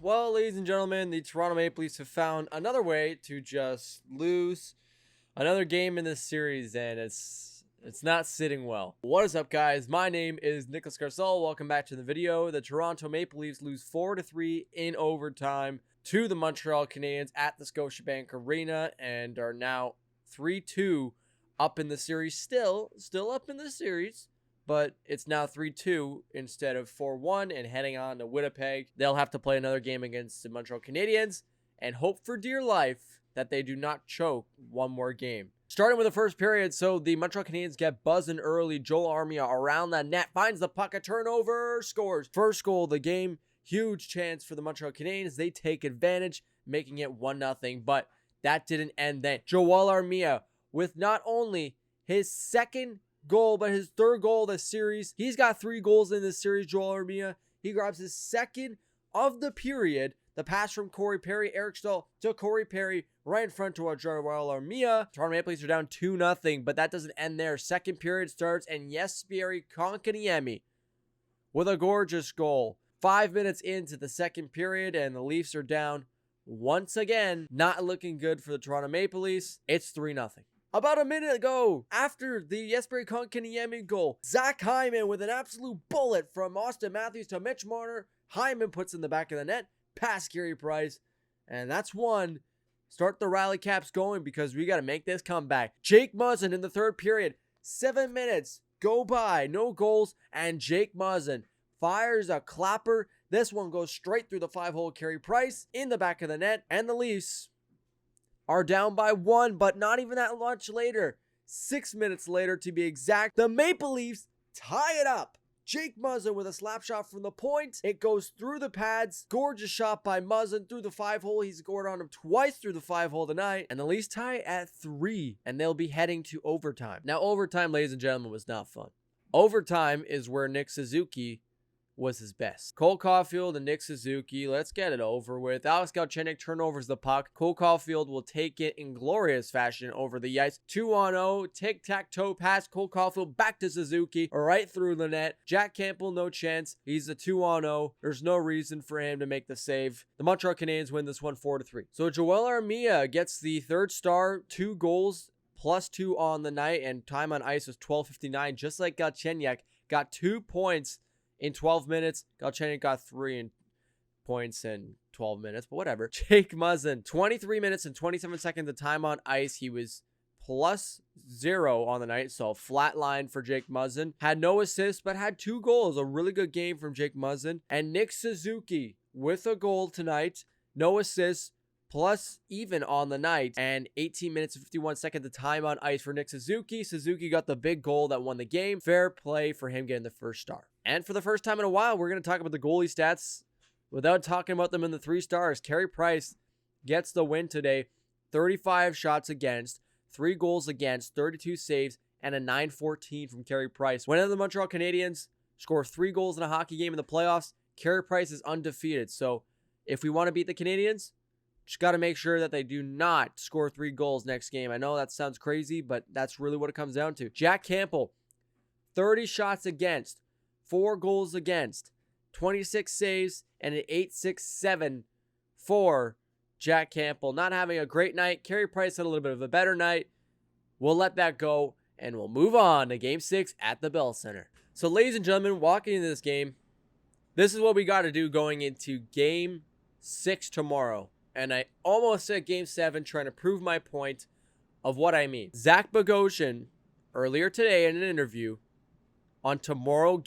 Well, ladies and gentlemen, the Toronto Maple Leafs have found another way to just lose another game in this series, and it's not sitting well. What is up, guys? My name is Nicholas Garcelle. Welcome back to the video. The Toronto Maple Leafs lose 4-3 in overtime to the Montreal Canadiens at the Scotiabank Arena and are now 3-2 up in the series. Still up in the series, but it's now 3-2 instead of 4-1 and heading on to Winnipeg. They'll have to play another game against the Montreal Canadiens and hope for dear life that they do not choke one more game. Starting with the first period, so the Montreal Canadiens get buzzing early. Joel Armia around the net, finds the puck, a turnover, scores. First goal of the game, huge chance for the Montreal Canadiens. They take advantage, making it 1-0, but that didn't end then. Joel Armia with not only his second goal, but his third goal of the series. He's got 3 goals in this series, Joel Armia. He grabs his second of the period. The pass from Corey Perry, Eric Staal to Corey Perry, right in front to Joel Armia. Toronto Maple Leafs are down 2-0, but that doesn't end there. Second period starts, and Jesperi Konkaniemi with a gorgeous goal. 5 minutes into the second period, and the Leafs are down once again. Not looking good for the Toronto Maple Leafs. It's 3-0. About a minute ago, after the Jesperi Konkaniemi goal, Zach Hyman with an absolute bullet from Austin Matthews to Mitch Marner. Hyman puts in the back of the net, past Carey Price, and that's one. Start the rally caps going because we got to make this comeback. Jake Muzzin in the third period. 7 minutes go by, no goals, and Jake Muzzin fires a clapper. This one goes straight through the 5-hole Carey Price in the back of the net, and the Leafs are down by 1, but not even that much later. 6 minutes later, to be exact, the Maple Leafs tie it up. Jake Muzzin with a slap shot from the point. It goes through the pads. Gorgeous shot by Muzzin through the 5-hole. He's scored on him twice through the 5-hole tonight. And the Leafs tie at 3, and they'll be heading to overtime. Now, overtime, ladies and gentlemen, was not fun. Overtime is where Nick Suzuki was his best. Cole Caulfield and Nick Suzuki, let's get it over with. Alex Galchenyuk turnovers the puck. Cole Caulfield will take it in glorious fashion over the ice. 2-on-0, tic-tac-toe pass. Cole Caulfield back to Suzuki, right through the net. Jack Campbell, no chance. He's a 2-on-0. There's no reason for him to make the save. The Montreal Canadiens win this one 4-3. So Joel Armia gets the third star, 2 goals, +2 on the night, and time on ice was 12:59, just like Galchenyuk. Got 2 points in 12 minutes. Galchenyuk got 3 points in 12 minutes, but whatever. Jake Muzzin, 23 minutes and 27 seconds of time on ice. He was +0 on the night, so flat line for Jake Muzzin. Had no assists, but had 2 goals. A really good game from Jake Muzzin. And Nick Suzuki with a goal tonight. No assists, plus even on the night, and 18 minutes and 51 seconds of time on ice for Nick Suzuki. Suzuki got the big goal that won the game. Fair play for him getting the first star. And for the first time in a while, we're going to talk about the goalie stats without talking about them in the 3 stars. Carey Price gets the win today. 35 shots against, 3 goals against, 32 saves, and a .914 from Carey Price. When the Montreal Canadiens score 3 goals in a hockey game in the playoffs, Carey Price is undefeated. So if we want to beat the Canadiens, just got to make sure that they do not score 3 goals next game. I know that sounds crazy, but that's really what it comes down to. Jack Campbell, 30 shots against, 4 goals against, 26 saves, and an .867 for Jack Campbell. Not having a great night. Carey Price had a little bit of a better night. We'll let that go, and we'll move on to Game 6 at the Bell Center. So, ladies and gentlemen, walking into this game, this is what we got to do going into Game 6 tomorrow. And I almost said Game 7, trying to prove my point of what I mean. Zach Bogosian, earlier today in an interview on tomorrow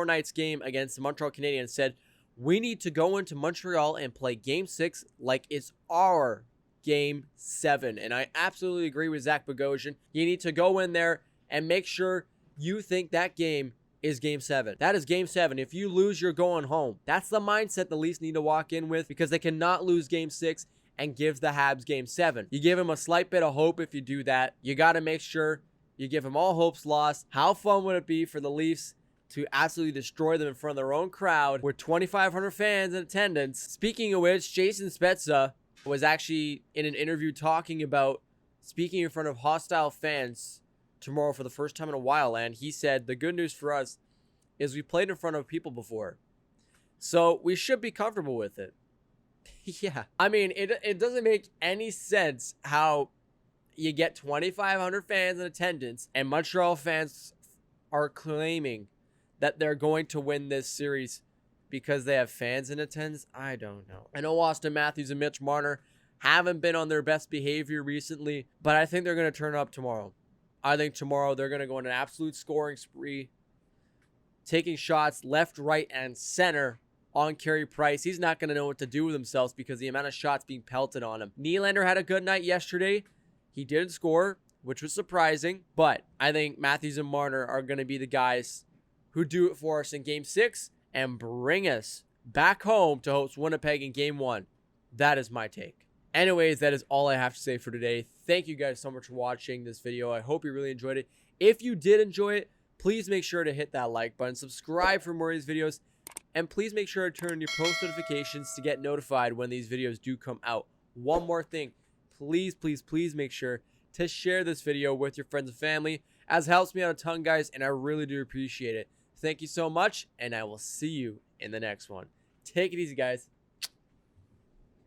night's game against the Montreal Canadiens, said, we need to go into Montreal and play Game 6 like it's our Game 7. And I absolutely agree with Zach Bogosian. You need to go in there and make sure you think that game is Game 7. That is Game 7. If you lose, you're going home. That's the mindset the Leafs need to walk in with, because they cannot lose Game 6 and give the Habs Game 7. You give them a slight bit of hope if you do that. You got to make sure you give them all hopes lost. How fun would it be for the Leafs to absolutely destroy them in front of their own crowd with 2,500 fans in attendance? Speaking of which, Jason Spezza was actually in an interview talking about speaking in front of hostile fans tomorrow for the first time in a while, and he said the good news for us is we played in front of people before, so we should be comfortable with it. Yeah. I mean, it doesn't make any sense how you get 2,500 fans in attendance and Montreal fans are claiming that they're going to win this series because they have fans in attendance. I don't know. I know Austin Matthews and Mitch Marner haven't been on their best behavior recently, but I think they're going to turn up tomorrow. I think tomorrow they're going to go on an absolute scoring spree, taking shots left, right, and center on Carey Price. He's not going to know what to do with himself because the amount of shots being pelted on him. Nylander had a good night yesterday. He didn't score, which was surprising, but I think Matthews and Marner are going to be the guys who do it for us in Game 6 and bring us back home to host Winnipeg in Game 1. That is my take. Anyways, that is all I have to say for today. Thank you guys so much for watching this video. I hope you really enjoyed it. If you did enjoy it, please make sure to hit that like button, subscribe for more of these videos, and please make sure to turn on your post notifications to get notified when these videos do come out. One more thing, please make sure to share this video with your friends and family, as it helps me out a ton, guys, and I really do appreciate it. Thank you so much, and I will see you in the next one. Take it easy, guys.